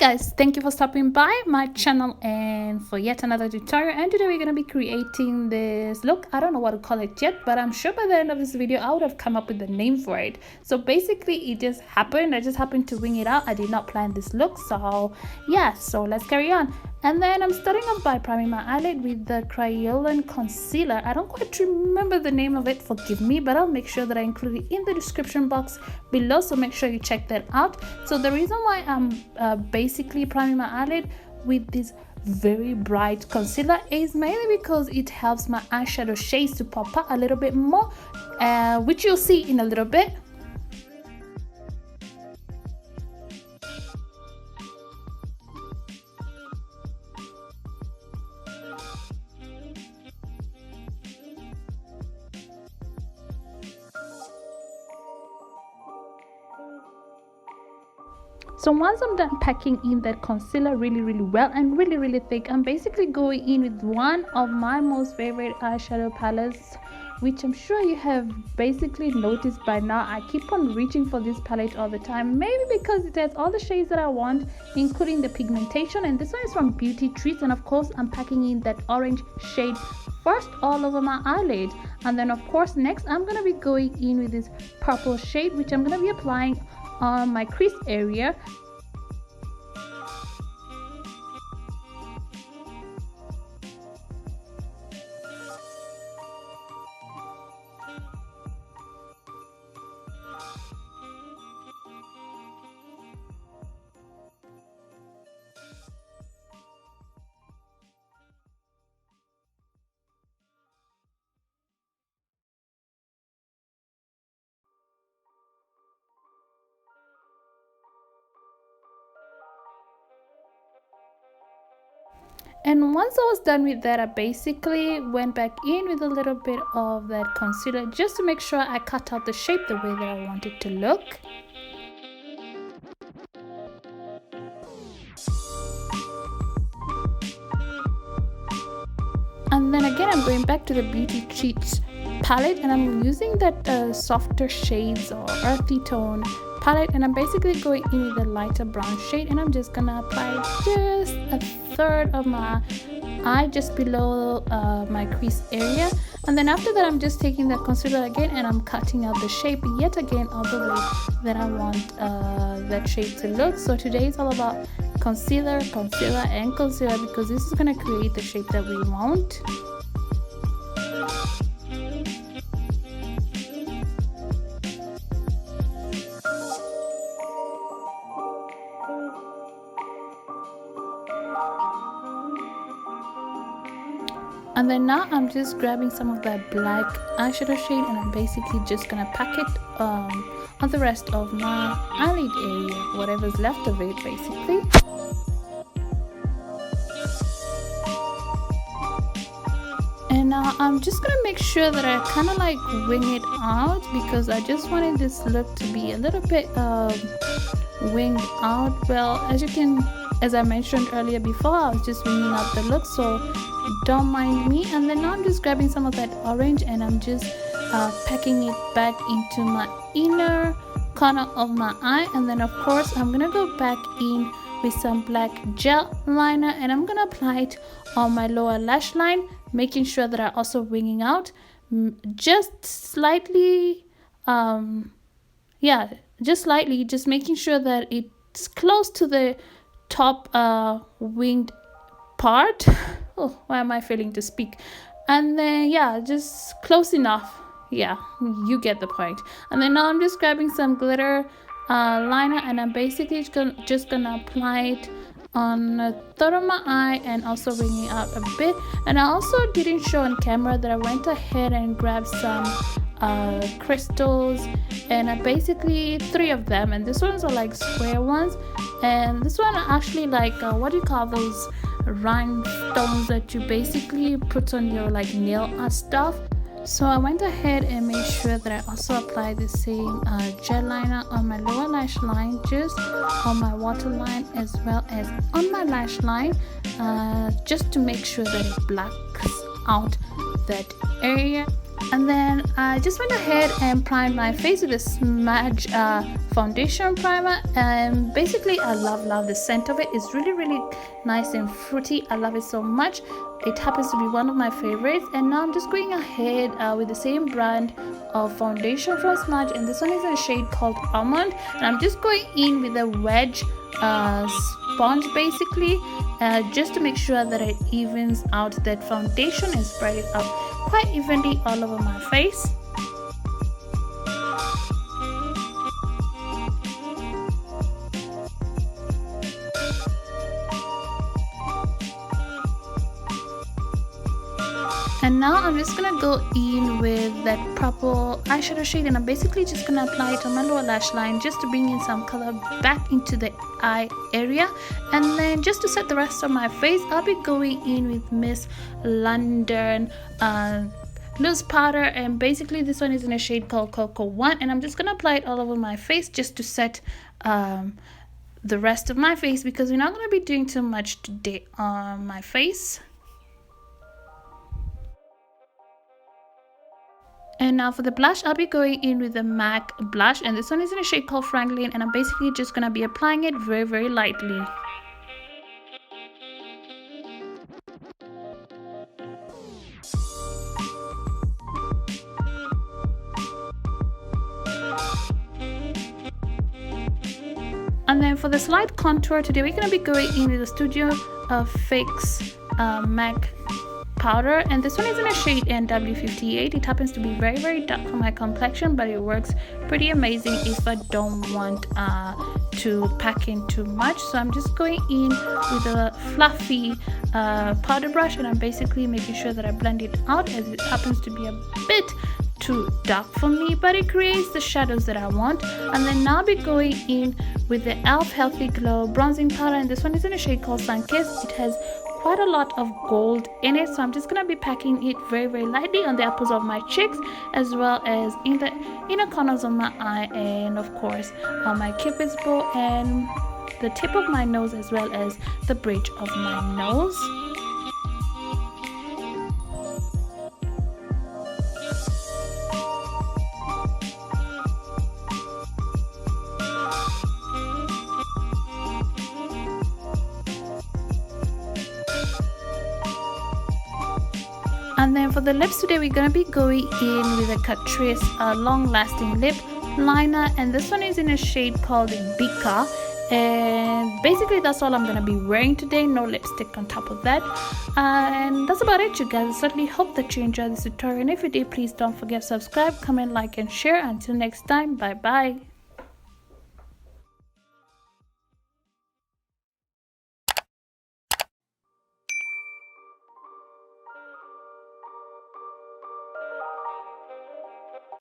guys, thank you for stopping by my channel and for yet another tutorial. And today we're going to be creating this look. I don't know what to call it yet, but I'm sure by the end of this video I would have come up with a name for it. So basically it just happened. I just happened to wing it out. I did not plan this look, so yeah, so let's carry on. And then I'm starting off by priming my eyelid with the Kryolan Concealer. I don't quite remember the name of it, forgive me, but I'll make sure that I include it in the description box below, so make sure you check that out. So the reason why I'm basically priming my eyelid with this very bright concealer is mainly because it helps my eyeshadow shades to pop out a little bit more, which you'll see in a little bit. So once I'm done packing in that concealer really well and really thick, I'm basically going in with one of my most favorite eyeshadow palettes, which I'm sure you have basically noticed by now. I keep on reaching for this palette all the time, maybe because it has all the shades that I want, including the pigmentation. And this one is from Beauty Treats, and of course I'm packing in that orange shade first all over my eyelid, and then of course next I'm gonna be going in with this purple shade, which I'm gonna be applying on my crease area. And once I was done with that, I basically went back in with a little bit of that concealer just to make sure I cut out the shape the way that I want it to look. And then again, I'm going back to the Beauty Treats palette, and I'm using that softer shades or earthy tone palette, and I'm basically going in with a lighter brown shade, and I'm just gonna apply just a third of my eye just below my crease area. And then after that, I'm just taking that concealer again and I'm cutting out the shape yet again of the way that I want that shape to look. So today is all about concealer, and concealer, because this is going to create the shape that we want. And then now I'm just grabbing some of that black eyeshadow shade, and I'm basically just gonna pack it on the rest of my eyelid area, whatever's left of it basically. And now I'm just gonna make sure that I kind of like wing it out, because I just wanted this look to be a little bit winged out. Well, as I mentioned earlier before, I was just winging out the look, so don't mind me. And then now I'm just grabbing some of that orange and I'm just packing it back into my inner corner of my eye. And then of course I'm gonna go back in with some black gel liner, and I'm gonna apply it on my lower lash line, making sure that I'm also winging out just slightly, just making sure that it's close to the top winged part. Oh, why am I failing to speak? And then yeah, just close enough. Yeah, you get the point. And then now I'm just grabbing some glitter liner, and I'm basically just gonna apply it on the third of my eye and also winging out a bit. And I also didn't show on camera that I went ahead and grabbed some crystals, and I basically 3 of them, and this ones are like square ones, and this one are actually like what do you call those rhinestones that you basically put on your like nail art stuff. So I went ahead and made sure that I also applied the same gel liner on my lower lash line, just on my waterline as well as on my lash line, just to make sure that it blacks out that area. And then I just went ahead and primed my face with a Smudge foundation primer, and basically I love the scent of it. It's really nice and fruity. I love it so much. It happens to be one of my favorites. And now I'm just going ahead with the same brand of foundation from Smudge, and this one is in a shade called Almond, and I'm just going in with a wedge sponge basically, just to make sure that it evens out that foundation and spread it out quite evenly all over my face. And now I'm just gonna go in with that purple eyeshadow shade, and I'm basically just gonna apply it on my lower lash line just to bring in some color back into the eye area. And then just to set the rest of my face, I'll be going in with MSLondon loose powder, and basically this one is in a shade called Cocoa 1, and I'm just gonna apply it all over my face just to set the rest of my face, because we're not gonna be doing too much today on my face. And now for the blush, I'll be going in with the MAC blush, and this one is in a shade called Franklin, and I'm basically just gonna be applying it very lightly. And then for the slight contour, today we're gonna be going in with the Studio Fix MAC powder, and this one is in a shade NW58. It happens to be very dark for my complexion, but it works pretty amazing if I don't want to pack in too much. So I'm just going in with a fluffy powder brush, and I'm basically making sure that I blend it out, as it happens to be a bit too dark for me, but it creates the shadows that I want. And then now I'll be going in with the e.l.f. Healthy Glow bronzing powder, and this one is in a shade called Sunkissed. It has quite a lot of gold in it, so I'm just gonna be packing it very lightly on the apples of my cheeks, as well as in the inner corners of my eye, and of course on my cupid's bow and the tip of my nose, as well as the bridge of my nose. And then for the lips today, we're going to be going in with a Catrice long-lasting lip liner, and this one is in a shade called Beacca. And basically that's all I'm going to be wearing today, no lipstick on top of that. And that's about it, you guys. I certainly hope that you enjoyed this tutorial, and if you did, please don't forget to subscribe, comment, like and share. Until next time, bye bye.